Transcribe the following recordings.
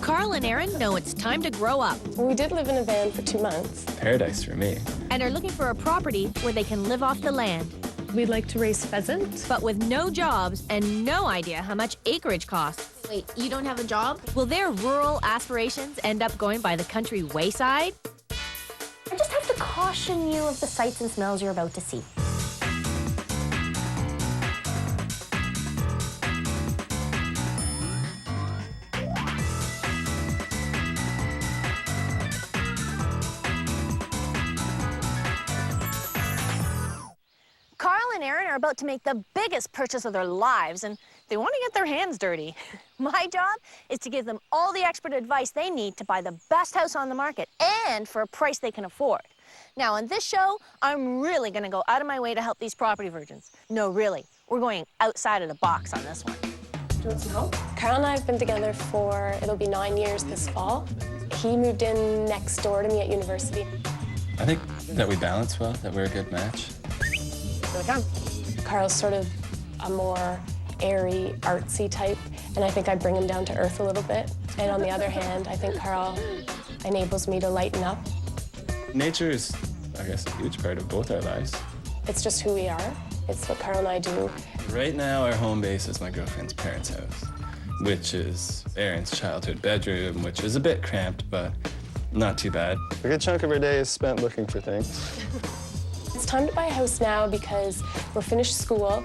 Karl and Erin know it's time to grow up We did live in a van for 2 months. Paradise for me. and are looking for a property where they can live off the land, We'd like to raise pheasant. but with no jobs and no idea how much acreage costs. Wait, you don't have a job? Will their rural aspirations end up going by the country wayside? I just have to caution you of the sights and smells you're about to see. Karl and Erin are about to make the biggest purchase of their lives, and they want to get their hands dirty. My job is to give them all the expert advice they need to buy the best house on the market, and for a price they can afford. Now, on this show, I'm really going to go out of my way to help these property virgins. No, really, we're going outside of the box on this one. Do you want some help? Carl and I have been together for, it'll be 9 years this fall. He moved in next door to me at university. I think that we balance well, that we're a good match. Here we come. Carl's sort of a more airy, artsy type, and I think I bring him down to earth a little bit. And on the other hand, I think Carl enables me to lighten up. Nature is, I guess, a huge part of both our lives. It's just who we are. It's what Carl and I do. Right now, our home base is my girlfriend's parents' house, which is Erin's childhood bedroom, which is a bit cramped, but not too bad. A good chunk of our day is spent looking for things. It's time to buy a house now because we're finished school.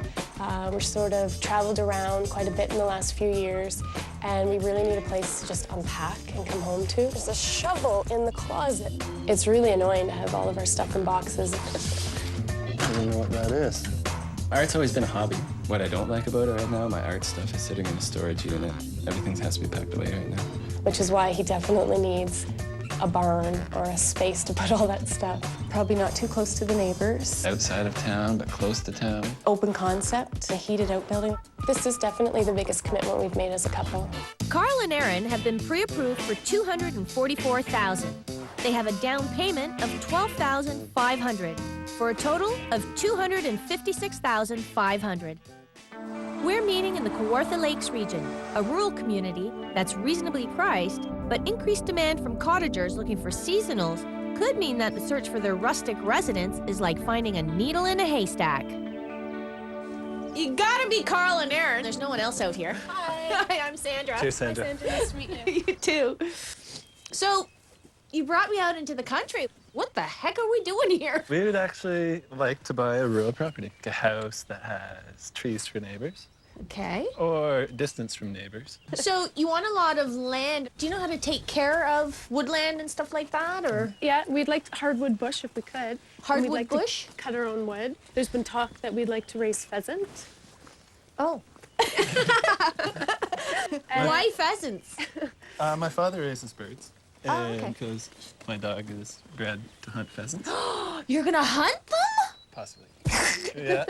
We're sort of traveled around quite a bit in the last few years, and we really need a place to just unpack and come home to. There's a shovel in the closet. It's really annoying to have all of our stuff in boxes. I don't even know what that is. Art's always been a hobby. What I don't like about it right now, my art stuff is sitting in a storage unit. Everything has to be packed away right now. Which is why he definitely needs a barn or a space to put all that stuff. Probably not too close to the neighbors. Outside of town, but close to town. Open concept, a heated out building. This is definitely the biggest commitment we've made as a couple. Karl and Erin have been pre-approved for $244,000. They have a down payment of $12,500 for a total of $256,500. We're meeting in the Kawartha Lakes region, a rural community that's reasonably priced, but increased demand from cottagers looking for seasonals could mean that the search for their rustic residence is like finding a needle in a haystack. You gotta be Karl and Erin. There's no one else out here. Hi. Hi, I'm Sandra. Cheers, Sandra. Hi, Sandra. Nice to meet you. You too. So, you brought me out into the country. What the heck are we doing here? We would actually like to buy a rural property, a house that has trees for neighbors Okay. or distance from neighbors. So, you want a lot of land. Do you know how to take care of woodland and stuff like that, or? Yeah, we'd like hardwood bush if we could. Hardwood We'd like bush? to cut our own wood. There's been talk that we'd like to raise pheasant. Oh. Why pheasants? My father raises birds. Oh, okay. Because my dog is bred to hunt pheasants. You're gonna hunt them? Possibly. Yeah.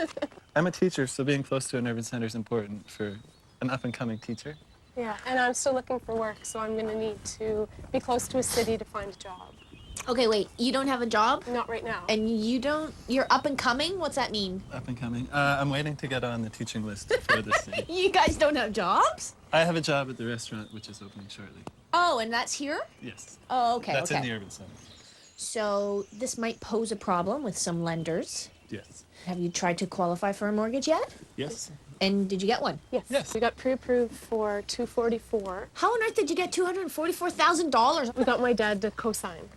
I'm a teacher, so being close to an urban center is important for an up-and-coming teacher. Yeah, and I'm still looking for work, so I'm going to need to be close to a city to find a job. Okay, wait, you don't have a job? Not right now. And you're up and coming? What's that mean? Up-and-coming. I'm waiting to get on the teaching list for the city. You guys don't have jobs? I have a job at the restaurant, which is opening shortly. Oh, and that's here? Yes. Oh, okay, That's okay. in the urban center. So this might pose a problem with some lenders. Yes. Have you tried to qualify for a mortgage yet? Yes. And did you get one? Yes. Yes. We got pre-approved for $244. How on earth did you get $244,000? We got my dad to co-sign.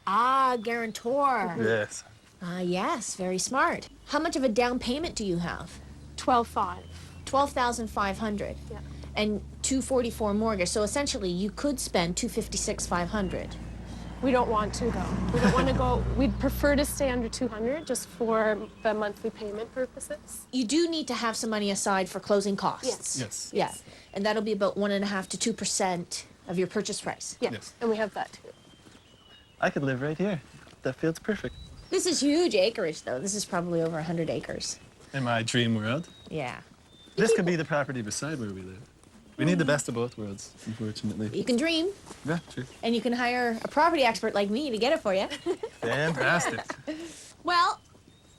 Ah, guarantor. Yes. Ah, yes, very smart. How much of a down payment do you have? 12.5. $12,500. Yeah. And $244 mortgage. So essentially, you could spend $256,500. We don't want to, though. We don't want to go. We'd prefer to stay under 200 just for the monthly payment purposes. You do need to have some money aside for closing costs. Yes. Yeah, and that'll be about 1.5% to 2% of your purchase price. Yeah. Yes. And we have that too. I could live right here. That field's perfect. This is huge acreage, though. This is probably over 100 acres. In my dream world, Yeah. this could be the property beside where we live. We need the best of both worlds, unfortunately. You can dream, Yeah, true. and you can hire a property expert like me to get it for you. Fantastic. Well,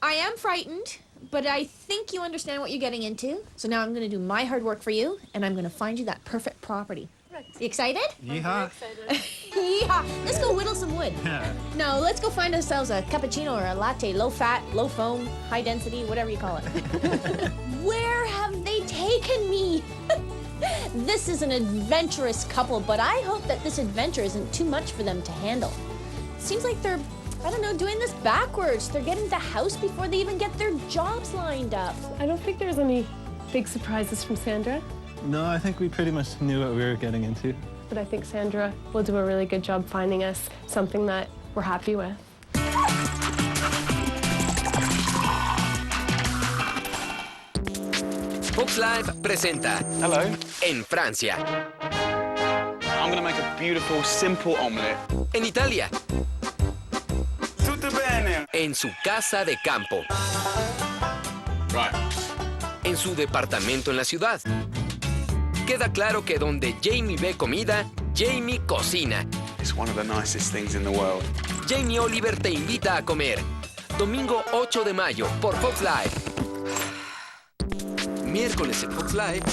I am frightened, but I think you understand what you're getting into. So now I'm going to do my hard work for you, and I'm going to find you that perfect property. You excited? Yeehaw. Yeah. Let's go whittle some wood. Yeah. No, let's go find ourselves a cappuccino or a latte, low fat, low foam, high density, whatever you call it. Where have they taken me? This is an adventurous couple, but I hope that this adventure isn't too much for them to handle. Seems like they're, I don't know, doing this backwards. They're getting the house before they even get their jobs lined up. I don't think there's any big surprises from Sandra, No, I think we pretty much knew what we were getting into. but I think Sandra will do a really good job finding us something that we're happy with. Fox Live presenta Hello. en Francia, I'm gonna make a beautiful, simple omelette. en Italia, Tutto bene. en su casa de campo, Right. en su departamento en la ciudad. Queda claro que donde Jamie ve comida, Jamie cocina. It's one of the nicest things in the world. Jamie Oliver te invita a comer. Domingo 8 de mayo por Fox Live. Miércoles en Fox Live.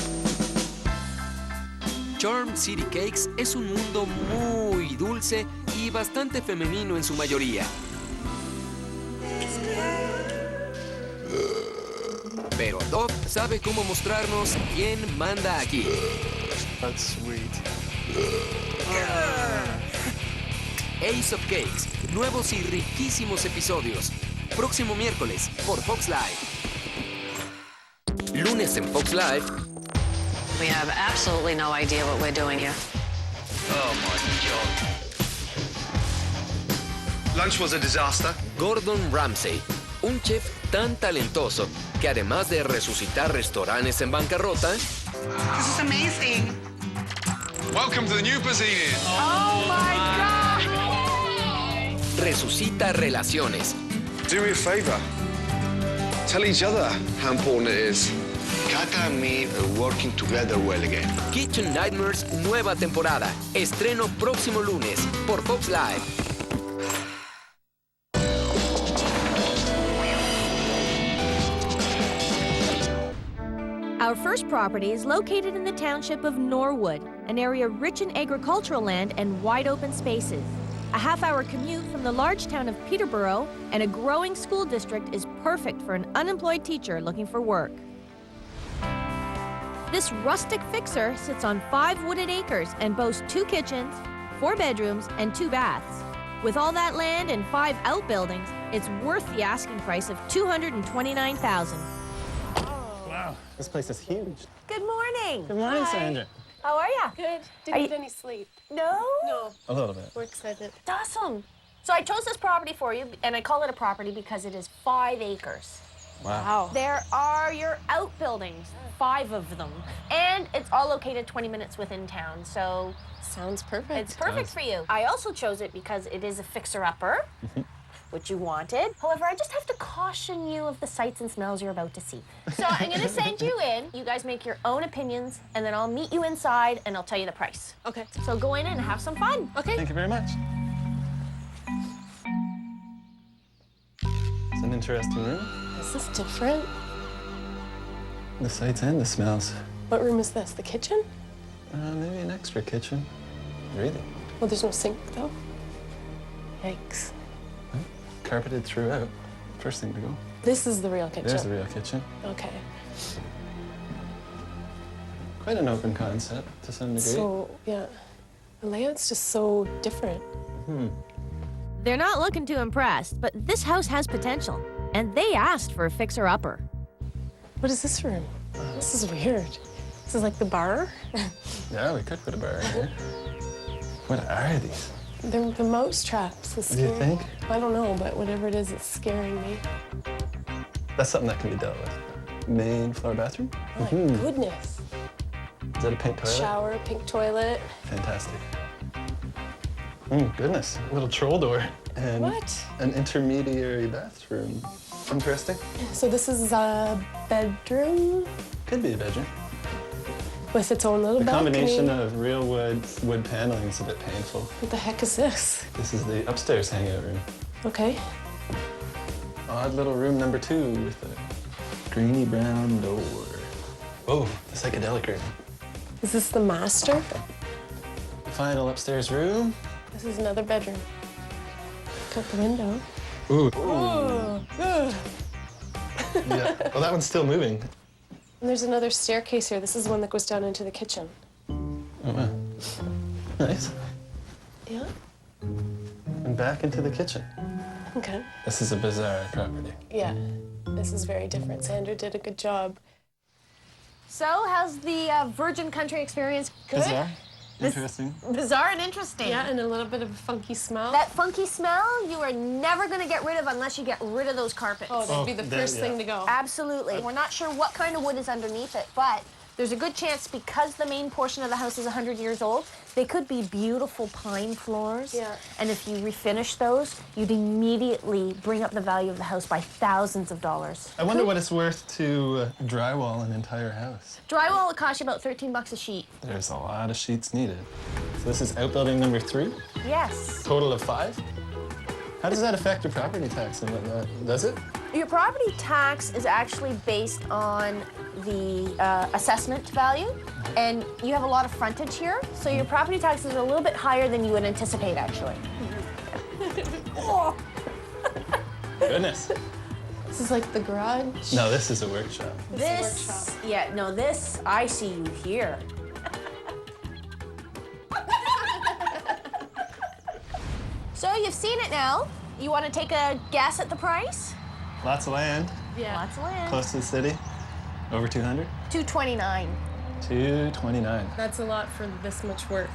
Charm City Cakes es un mundo muy dulce y bastante femenino en su mayoría. Pero Dove sabe cómo mostrarnos quién manda aquí. That's sweet. Ace of Cakes, nuevos y riquísimos episodios. Próximo miércoles por Fox Live. Lunes en Fox Live. We have absolutely no idea what we're doing here. Oh my God. Lunch was a disaster. Gordon Ramsay, un chef tan talentoso que además de resucitar restaurantes en bancarrota, This is amazing. Welcome to the new Brazilian. resucita relaciones. Do me a favor. Tell each other how important it is. Kaka and me are working together well again. Kitchen Nightmares, nueva temporada. Estreno próximo lunes por Fox Live. Our first property is located in the township of Norwood, an area rich in agricultural land and wide open spaces. A half-hour commute from the large town of Peterborough and a growing school district is perfect for an unemployed teacher looking for work. This rustic fixer sits on 5 wooded acres and boasts 2 kitchens, 4 bedrooms, and 2 baths. With all that land and 5 outbuildings, it's worth the asking price of $229,000. Wow, this place is huge. Good morning. Good morning, Sandra. How are ya? Good. Didn't get any sleep. No? No, A little bit. we're excited. Awesome. So I chose this property for you, and I call it a property because it is 5 acres. Wow. There are your outbuildings, 5 of them. And it's all located 20 minutes within town, so Sounds perfect. it's perfect for you. I also chose it because it is a fixer-upper, which you wanted. However, I just have to caution you of the sights and smells you're about to see. So I'm gonna send you in. You guys make your own opinions, and then I'll meet you inside, and I'll tell you the price. Okay. So go in and have some fun. Okay. Thank you very much. It's an interesting room. This is different. The sights and the smells. What room is this? The kitchen? Maybe an extra kitchen. Really? Well, there's no sink, though. Yikes. Carpeted throughout. First thing to go. This is the real kitchen. There's the real kitchen. Okay. Quite an open concept to some degree. So, yeah. The layout's just so different. They're not looking too impressed, but this house has potential, and they asked for a fixer-upper. What is this room? This is weird. This is like the bar? Yeah, we could put a bar in here. What are these? They're the mouse traps. It's Do you scary. think? I don't know, but whatever it is, it's scaring me. That's something that can be dealt with. Main floor bathroom? Oh my goodness. Is that a pink toilet? Shower, pink toilet. Fantastic. Goodness, a little troll door. And What? an intermediary bathroom. Interesting. So this is a bedroom Could be a bedroom. with its own little The balcony. combination of real wood paneling is a bit painful. What the heck is this? This is the upstairs hangout room. Okay. Odd little room number 2 with a greeny brown door. Oh, the psychedelic room. Is this the master? final upstairs room. This is another bedroom. Cut the window. Ooh. Ooh. Yeah. Well, that one's still moving. And there's another staircase here. This is the one that goes down into the kitchen. Oh, wow. Nice. Yeah? And back into the kitchen. Okay. This is a bizarre property. Yeah. This is very different. Sandra did a good job. So, how's the virgin country experience? Good? Bizarre. Interesting. Bizarre and interesting. Yeah, and a little bit of a funky smell. That funky smell you are never going to get rid of unless you get rid of those carpets. Oh, that'd be the first thing to go. Absolutely. We're not sure what kind of wood is underneath it, but there's a good chance because the main portion of the house is 100 years old, they could be beautiful pine floors. Yeah. And if you refinish those, you'd immediately bring up the value of the house by thousands of dollars. I wonder what it's worth to drywall an entire house. Drywall will cost you about $13 a sheet. There's a lot of sheets needed. So this is outbuilding number 3? Yes. Total of 5? How does that affect your property tax and whatnot? Does it? Your property tax is actually based on the assessment value, and you have a lot of frontage here, so your property tax is a little bit higher than you would anticipate, actually. Oh. Goodness. This is like the garage. No, this is a workshop. This, yeah, no, this, I see you here. So you've seen it now. You want to take a guess at the price? Lots of land. Yeah. Lots of land. Close to the city. Over 200? $229. $229. That's a lot for this much work.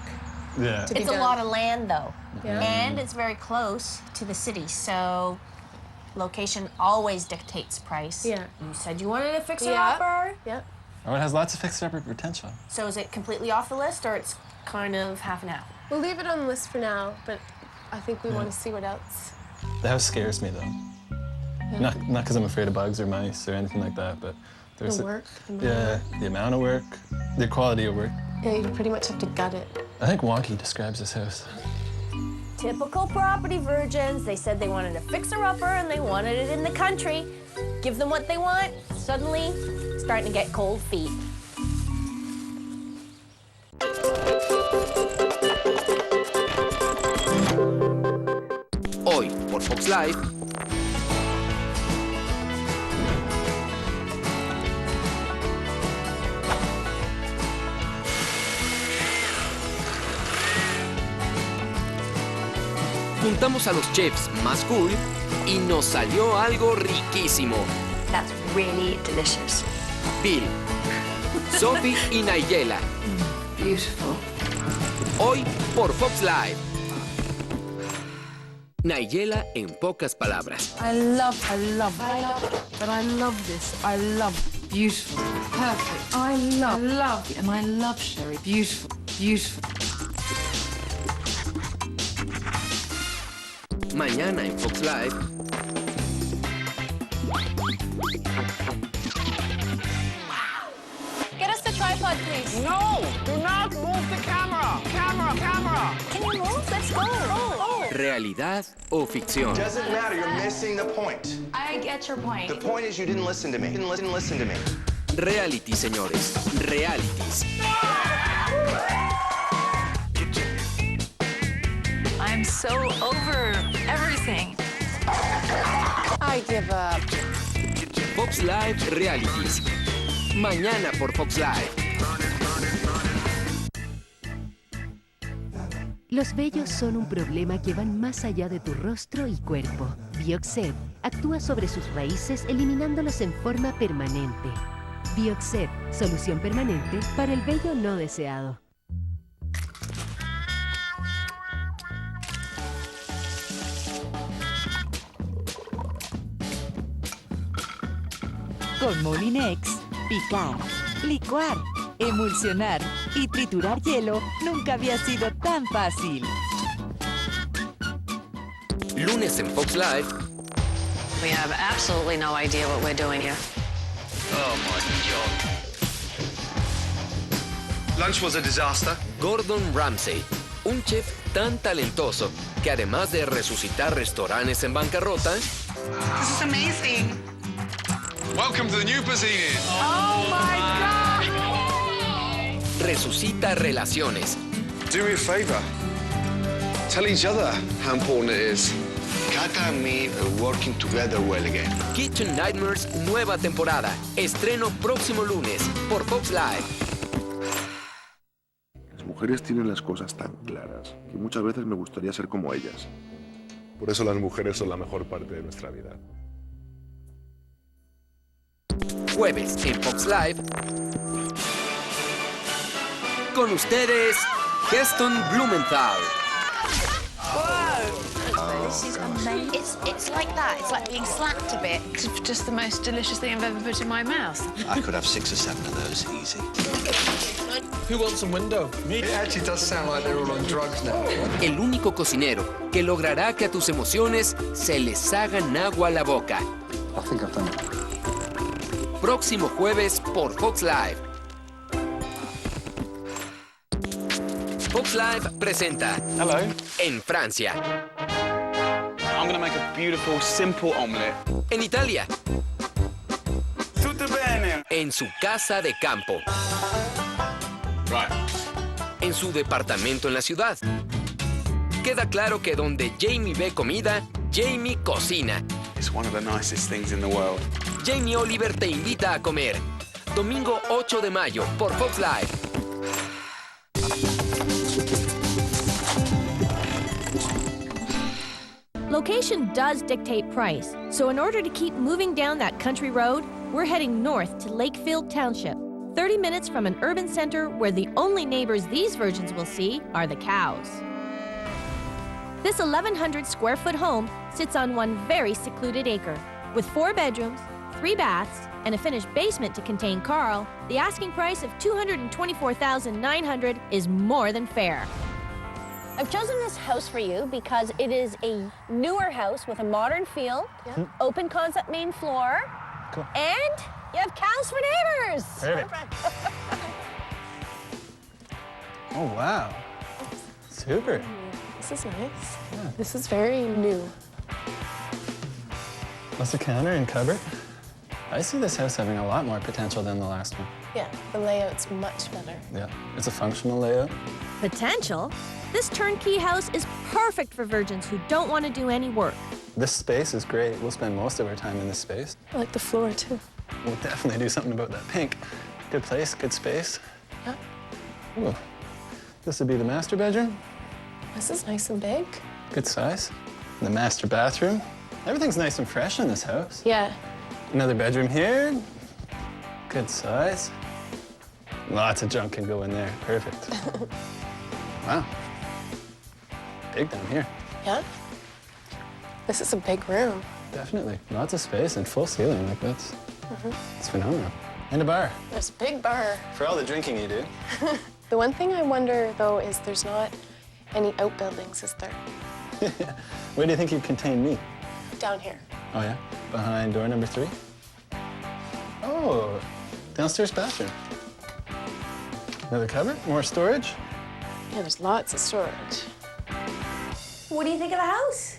Yeah. It's a lot of land, though. Yeah. And it's very close to the city, so location always dictates price. Yeah. You said you wanted a fixer-upper. Yeah. Oh, it has lots of fixer-upper potential. So is it completely off the list, or it's kind of half and half? We'll leave it on the list for now, but I think we want to see what else. The house scares me, though. Yeah. Not because I'm afraid of bugs or mice or anything like that, but there's The work. yeah, the amount of work, the quality of work. Yeah, you pretty much have to gut it. I think wonky describes this house. Typical property virgins. They said they wanted a fixer-upper and they wanted it in the country. Give them what they want, suddenly starting to get cold feet. Hoy, por Fox Live, juntamos a los chefs más cool y nos salió algo riquísimo. That's really delicious. Bill, Sophie y Nigella. Beautiful. Hoy por Fox Live. Nigella en pocas palabras. I love this. I love beautiful. Perfect. I love, and I love Sherry. Beautiful, beautiful. Mañana en Fox Live. Get us the tripod, please. No! Do not move the camera! Camera! Can you move? Let's go. Realidad o ficción. Doesn't matter, you're missing the point. I get your point. The point is you didn't listen to me. You didn't listen to me. Reality, señores. Realities. I'm so over everything. I give up. Fox Live Realities. Mañana por Fox Live. Los vellos son un problema que van más allá de tu rostro y cuerpo. Bioxed actúa sobre sus raíces eliminándolos en forma permanente. Bioxed, solución permanente para el vello no deseado. Con Molinex, picar, licuar, emulsionar y triturar hielo nunca había sido tan fácil. Lunes en Fox Live. We have absolutely no idea what we're doing here. Oh my God. Lunch was a disaster. Gordon Ramsay, un chef tan talentoso que además de resucitar restaurantes en bancarrota, This is amazing. Welcome to the new Bazzini. Oh my God! resucita relaciones. Do me a favor. Tell each other how important it is. Kaka and me are working together well again. Kitchen Nightmares, nueva temporada. Estreno próximo lunes por Fox Live. Las mujeres tienen las cosas tan claras que muchas veces me gustaría ser como ellas. Por eso las mujeres son la mejor parte de nuestra vida. Jueves en Fox Live. Con ustedes, Heston Blumenthal. This is amazing. It's like that. It's like being slapped a bit. It's just the most delicious thing I've ever put in my mouth. I could have 6 or 7 of those easy. Who wants a window? Me. It actually does sound like they're all on drugs now. El único cocinero que logrará que a tus emociones se les hagan agua a la boca. I think I've done it. Próximo jueves por Fox Live. Fox Live presenta. Hello. En Francia. I'm gonna make a beautiful, simple omelette. En Italia. Tutto bene. En su casa de campo. Right. En su departamento en la ciudad. Queda claro que donde Jamie ve comida, Jamie cocina. It's one of the nicest things in the world. Jamie Oliver te invita a comer. Domingo 8 de mayo por Fox Live. Location does dictate price, so in order to keep moving down that country road, we're heading north to Lakefield Township, 30 minutes from an urban center where the only neighbors these virgins will see are the cows. This 1,100 square foot home sits on one very secluded acre. With 4 bedrooms, 3 baths, and a finished basement to contain Karl, the asking price of $224,900 is more than fair. I've chosen this house for you because it is a newer house with a modern feel, open concept main floor, Cool. and you have cows for neighbors. Perfect. Oh, wow. Super. This is nice. Yeah. This is very new. Plus a counter and cupboard. I see this house having a lot more potential than the last one. Yeah, the layout's much better. Yeah, it's a functional layout. Potential? This turnkey house is perfect for virgins who don't want to do any work. This space is great. We'll spend most of our time in this space. I like the floor, too. We'll definitely do something about that pink. Good place, good space. Yeah. Ooh. This would be the master bedroom. This is nice and big. Good size. And the master bathroom. Everything's nice and fresh in this house. Yeah. Another bedroom here. Good size. Lots of junk can go in there. Perfect. Wow. Big down here. Yeah? This is a big room. Definitely. Lots of space and full ceiling. Like that's phenomenal. And a bar. There's a big bar. For all the drinking you do. The one thing I wonder, though, is there's not any outbuildings, is there? Where do you think you'd contain me? Down here. Oh, yeah? Behind door number 3? Oh, downstairs bathroom. Another cupboard? More storage? Yeah, there's lots of storage. What do you think of the house?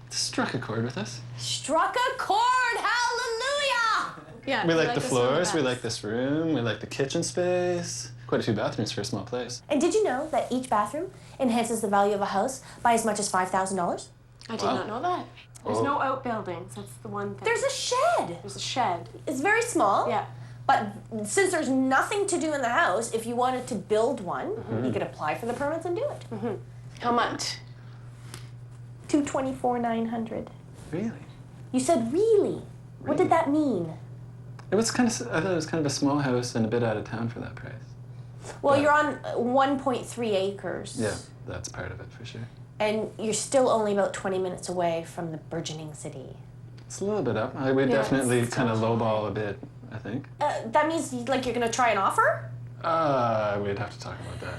Struck a chord with us. Struck a chord, hallelujah! Yeah. We like the sound of floors, we house. like this room, we like the kitchen space. Quite a few bathrooms for a small place. And did you know that each bathroom enhances the value of a house by as much as $5,000? I did not know that. There's no outbuildings, that's the one thing. There's a shed. There's a shed. It's very small. Yeah. But since there's nothing to do in the house, if you wanted to build one, you could apply for the permits and do it. How much? $224,900. Really? You said really? What did that mean? It was kind of, I thought it was kind of a small house and a bit out of town for that price. Well, you're on 1.3 acres. Yeah, that's part of it for sure. And you're still only about 20 minutes away from the burgeoning city. It's a little bit up. I would definitely kind of lowball a bit, I think. That means like you're gonna try an offer? We'd have to talk about that.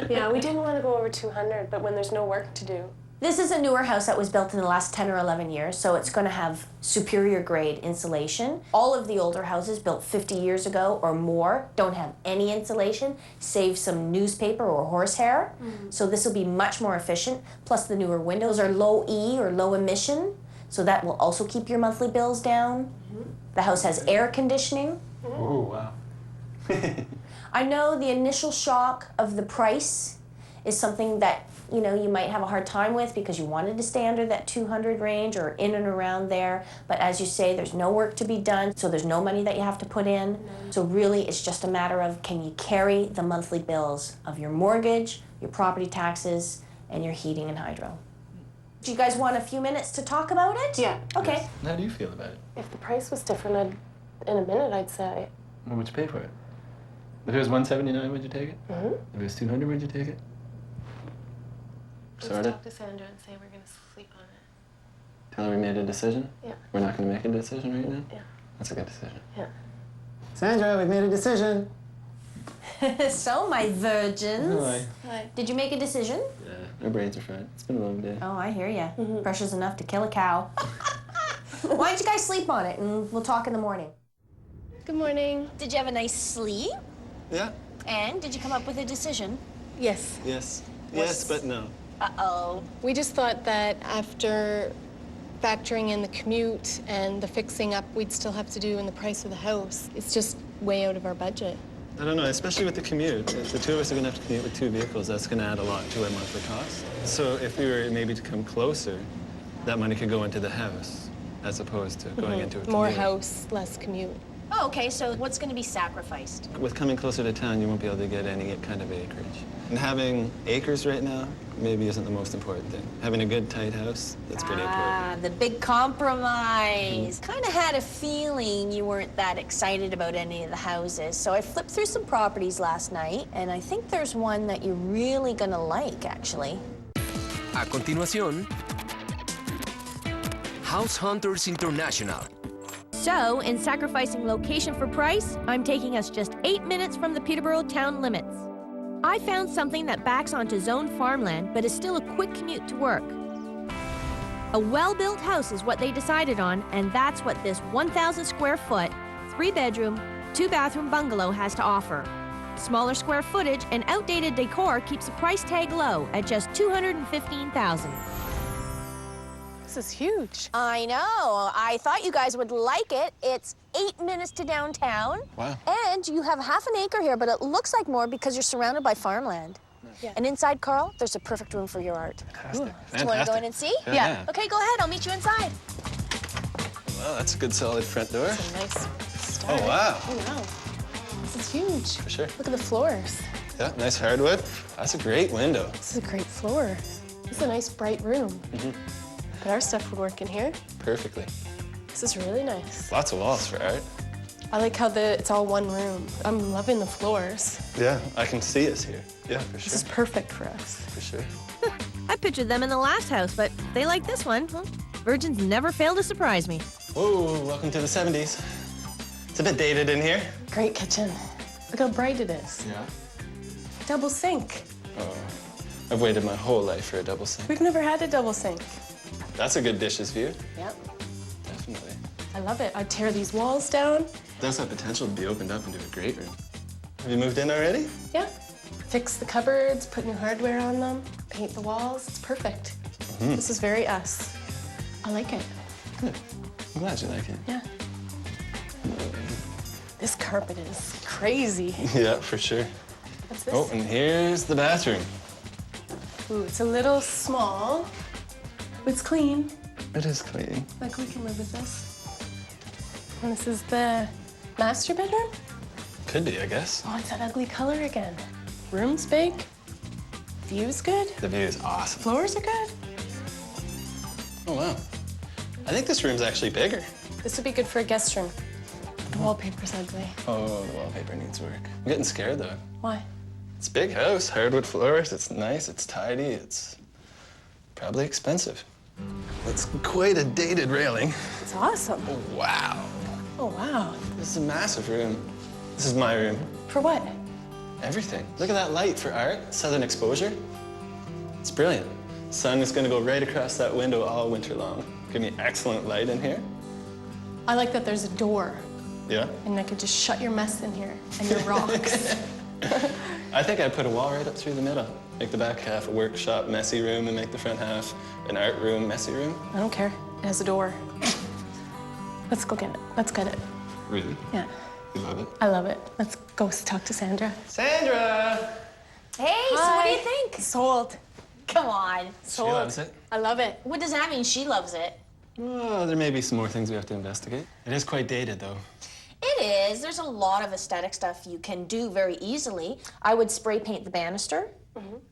Yeah, we didn't want to go over 200, but when there's no work to do. This is a newer house that was built in the last 10 or 11 years, so it's going to have superior grade insulation. All of the older houses built 50 years ago or more don't have any insulation, save some newspaper or horsehair. So this will be much more efficient. Plus the newer windows are low E or low emission, so that will also keep your monthly bills down. The house has air conditioning. Oh, wow. I know the initial shock of the price is something that, you know, you might have a hard time with because you wanted to stay under that 200 range or in and around there. But as you say, there's no work to be done, so there's no money that you have to put in. So really, it's just a matter of, can you carry the monthly bills of your mortgage, your property taxes, and your heating and hydro? Do you guys want a few minutes to talk about it? Yeah. Okay. Yes. How do you feel about it? If the price was different, in a minute, I'd say. What would you pay for it? If it was $179, would you take it? Mm-hmm. If it was $200, would you take it? Let's talk to Sandra and say we're going to sleep on it. Tell her we made a decision? Yeah. We're not going to make a decision right now? Yeah. That's a good decision. Yeah. Sandra, we've made a decision. So, my virgins. Hi. Hi. Did you make a decision? Yeah, our brains are fried. It's been a long day. Oh, I hear ya. Pressure's enough to kill a cow. Why don't you guys sleep on it and we'll talk in the morning? Good morning. Did you have a nice sleep? Yeah. And did you come up with a decision? Yes. Yes. Yes, but no. Uh-oh. We just thought that after factoring in the commute and the fixing up we'd still have to do in the price of the house, it's just way out of our budget. I don't know, especially with the commute. If the two of us are going to have to commute with two vehicles, that's going to add a lot to our monthly cost. So if we were maybe to come closer, that money could go into the house as opposed to going into a commute. More house, less commute. Oh, okay, so what's going to be sacrificed? With coming closer to town, you won't be able to get any kind of acreage. And having acres right now maybe isn't the most important thing. Having a good, tight house, that's pretty important. The big compromise. Kind of had a feeling you weren't that excited about any of the houses. So I flipped through some properties last night, and I think there's one that you're really going to like, actually. A continuación, House Hunters International. So, in sacrificing location for price, I'm taking us just 8 minutes from the Peterborough town limits. I found something that backs onto zoned farmland, but is still a quick commute to work. A well-built house is what they decided on, and that's what this 1,000 square foot, 3-bedroom, 2-bathroom bungalow has to offer. Smaller square footage and outdated decor keeps the price tag low at just $215,000. This is huge. I know. I thought you guys would like it. It's 8 minutes to downtown. Wow. And you have half an acre here, but it looks like more because you're surrounded by farmland. Yeah. And inside, Carl, there's a perfect room for your art. Fantastic. Do you want to go in and see? Yeah. Okay, go ahead. I'll meet you inside. Well, that's a good, solid front door. It's a nice start. Oh, wow. Oh, wow. This is huge. For sure. Look at the floors. Yeah, nice hardwood. That's a great window. This is a great floor. This is a nice, bright room. But our stuff would work in here. Perfectly. This is really nice. Lots of walls for art. I like how it's all one room. I'm loving the floors. Yeah, I can see us here. Yeah, for This sure. is perfect for us. For sure. I pictured them in the last house, but they like this one. Well, virgins never fail to surprise me. Whoa, welcome to the 70s. It's a bit dated in here. Great kitchen. Look how bright it is. Yeah. Double sink. Oh, I've waited my whole life for a double sink. We've never had a double sink. That's a good dishes view. Yep. Definitely. I love it. I'd tear these walls down. It does have potential to be opened up into a great room. Have you moved in already? Yeah. Fix the cupboards, put new hardware on them, paint the walls. It's perfect. This is very us. I like it. Good. I'm glad you like it. Yeah. This carpet is crazy. Yeah, for sure. What's this? Oh, and here's the bathroom. Ooh, it's a little small. It's clean. It is clean. Like, we can live with this. And this is the master bedroom? Could be, I guess. Oh, it's that ugly color again. Room's big. View's good. The view is awesome. Floors are good. Oh, wow. I think this room's actually bigger. This would be good for a guest room. The wallpaper's ugly. Oh, the wallpaper needs work. I'm getting scared, though. Why? It's a big house, hardwood floors. It's nice, it's tidy, it's probably expensive. It's quite a dated railing. It's awesome. Oh, wow. Oh, wow. This is a massive room. This is my room. For what? Everything. Look at that light for art, southern exposure. It's brilliant. Sun is going to go right across that window all winter long. Give me excellent light in here. I like that there's a door, Yeah? and I could just shut your mess in here and your rocks. I think I'd put a wall right up through the middle. Make the back half a workshop, messy room, and make the front half an art room, messy room. I don't care. It has a door. Let's go get it. Let's get it. Really? Yeah. You love it? I love it. Let's go talk to Sandra. Sandra! Hey, so what do you think? Sold. Come on. She loves it. I love it. What does that mean, she loves it? Oh, there may be some more things we have to investigate. It is quite dated, though. It is. There's a lot of aesthetic stuff you can do very easily. I would spray paint the banister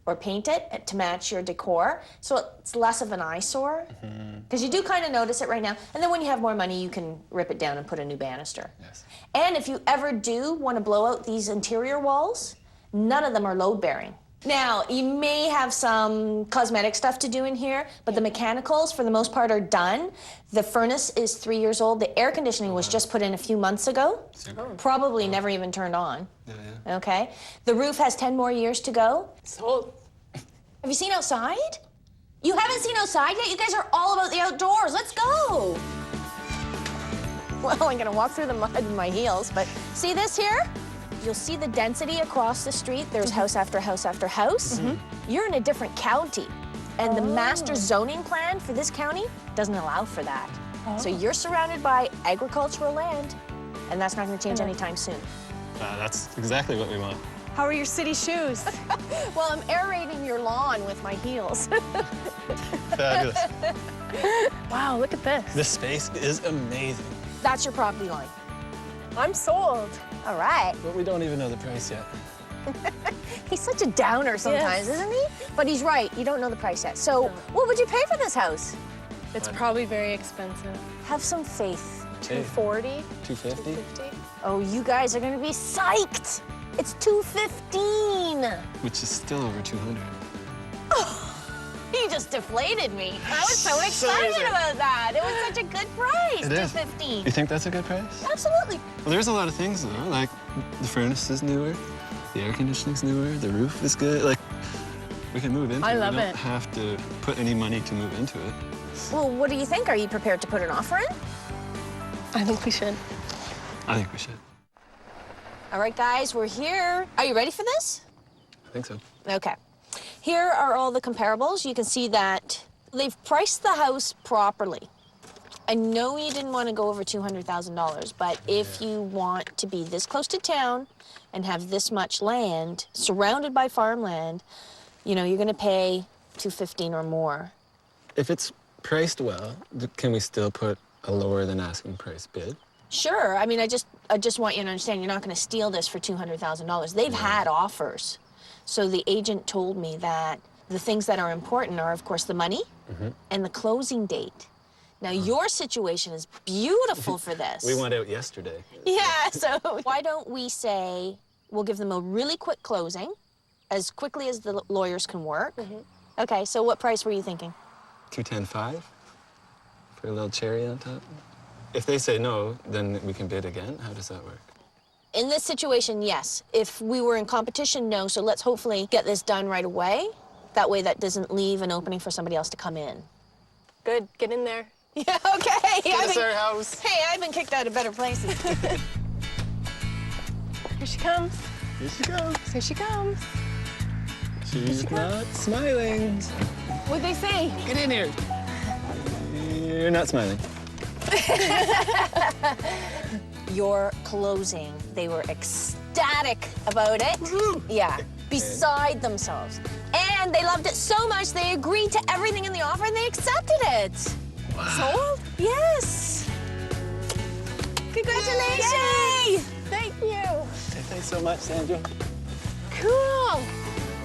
or paint it to match your decor so it's less of an eyesore. Because you do kind of notice it right now. And then when you have more money, you can rip it down and put a new banister. Yes. And if you ever do want to blow out these interior walls, none of them are load-bearing. Now, you may have some cosmetic stuff to do in here, but the mechanicals, for the most part, are done. The furnace is 3 years old. The air conditioning was just put in a few months ago. Probably never even turned on. Yeah. Okay? The roof has 10 more years to go. Sold. Have you seen outside? You haven't seen outside yet? You guys are all about the outdoors. Let's go. Well, I'm gonna walk through the mud in my heels, but see this here? You'll see the density across the street. There's house after house after house. You're in a different county, and the master zoning plan for this county doesn't allow for that. So you're surrounded by agricultural land, and that's not gonna change anytime soon. That's exactly what we want. How are your city shoes? Well, I'm aerating your lawn with my heels. Fabulous. Wow, look at this. This space is amazing. That's your property line. I'm sold. All right. But we don't even know the price yet. He's such a downer sometimes, isn't he? But he's right. You don't know the price yet. So what would you pay for this house? It's probably very expensive. Have some faith. 240? 250? 250? Oh, you guys are gonna be psyched. It's $215. Which is still over 200. You just deflated me. I was so excited about that. It was such a good price. It is. $215. You think that's a good price? Absolutely. Well, there's a lot of things, though. Like, the furnace is newer, the air conditioning's newer, the roof is good. Like, we can move into it. I love We don't it. have to put any money to move into it. Well, what do you think? Are you prepared to put an offer in? I think we should. I think we should. All right, guys, we're here. Are you ready for this? I think so. Okay. Here are all the comparables. You can see that they've priced the house properly. I know you didn't want to go over $200,000, but if you want to be this close to town and have this much land, surrounded by farmland, you know, you're going to pay $215 or more. If it's priced well, can we still put a lower than asking price bid? Sure. I mean, I just want you to understand you're not going to steal this for $200,000. They've had offers. So the agent told me that the things that are important are, of course, the money and the closing date. Now, your situation is beautiful for this. We went out yesterday. Yeah, so why don't we say we'll give them a really quick closing, as quickly as the lawyers can work. Okay, so what price were you thinking? 210.5 for a little cherry on top. If they say no, then we can bid again. How does that work? In this situation, yes. If we were in competition, no. So let's hopefully get this done right away. That way that doesn't leave an opening for somebody else to come in. Good, get in there. Yeah, okay. Get us our house. Hey, I've been kicked out of better places. Here she comes. Here she comes. Here she comes. She's not smiling. What'd they say? Get in here. You're not smiling. Your closing, they were ecstatic about it. Yeah, beside themselves. And they loved it so much, they agreed to everything in the offer and they accepted it. Wow. Sold? Yes. Congratulations. Yay! Thank you. Thanks so much, Sandra. Cool.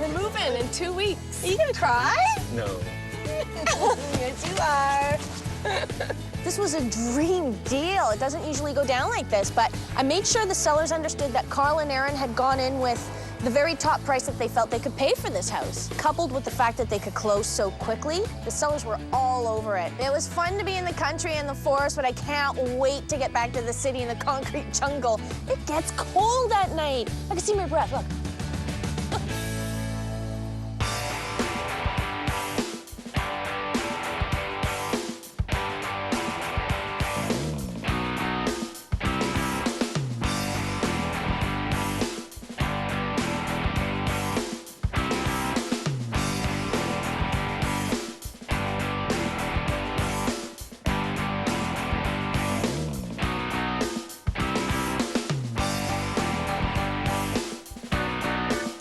We're moving in 2 weeks. Are you gonna cry? No. Yes, you are. This was a dream deal. It doesn't usually go down like this, but I made sure the sellers understood that Karl and Erin had gone in with the very top price that they felt they could pay for this house. Coupled with the fact that they could close so quickly, the sellers were all over it. It was fun to be in the country and the forest, but I can't wait to get back to the city and the concrete jungle. It gets cold at night. I can see my breath, look.